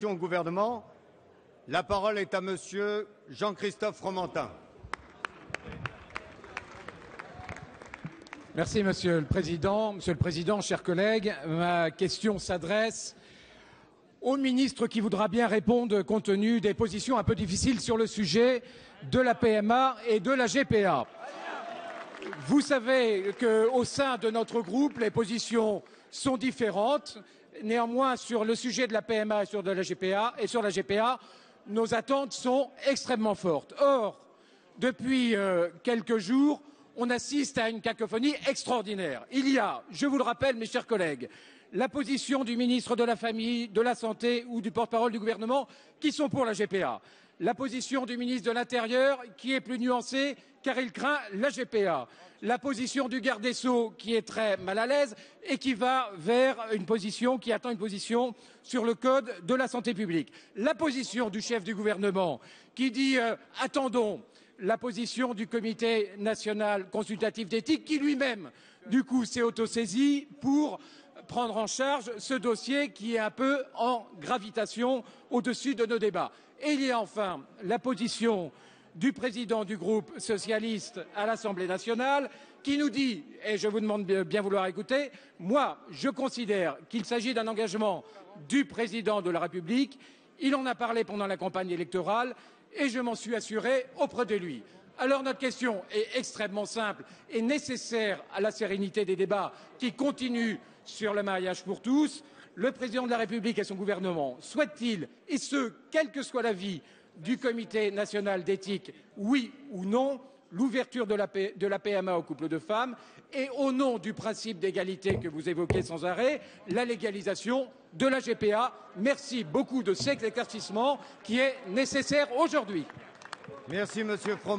Au gouvernement, la parole est à monsieur Jean-Christophe Fromentin. Merci Monsieur le Président. Monsieur le Président, chers collègues, ma question s'adresse au ministre qui voudra bien répondre compte tenu des positions un peu difficiles sur le sujet de la PMA et de la GPA. Vous savez qu'au sein de notre groupe, les positions sont différentes. Néanmoins, sur le sujet de la PMA et sur la GPA, nos attentes sont extrêmement fortes. Or, depuis quelques jours, on assiste à une cacophonie extraordinaire. Il y a, je vous le rappelle, mes chers collègues, la position du ministre de la Famille, de la Santé ou du porte-parole du gouvernement qui sont pour la GPA. La position du ministre de l'Intérieur qui est plus nuancée car il craint la GPA. La position du garde des Sceaux qui est très mal à l'aise et qui va vers une position, qui attend une position sur le code de la santé publique. La position du chef du gouvernement qui dit attendons la position du comité national consultatif d'éthique qui lui-même, du coup, s'est autosaisi pour prendre en charge ce dossier qui est un peu en gravitation au-dessus de nos débats. Et il y a enfin la position du président du groupe socialiste à l'Assemblée nationale qui nous dit, et je vous demande de bien vouloir écouter, moi je considère qu'il s'agit d'un engagement du président de la République, il en a parlé pendant la campagne électorale et je m'en suis assuré auprès de lui. Alors notre question est extrêmement simple et nécessaire à la sérénité des débats qui continuent sur le mariage pour tous. Le président de la République et son gouvernement souhaitent-ils, et ce, quel que soit l'avis du comité national d'éthique, oui ou non, l'ouverture de la PMA aux couples de femmes et au nom du principe d'égalité que vous évoquez sans arrêt, la légalisation de la GPA. Merci beaucoup de cet éclaircissement qui est nécessaire aujourd'hui. Merci, monsieur Fromentin.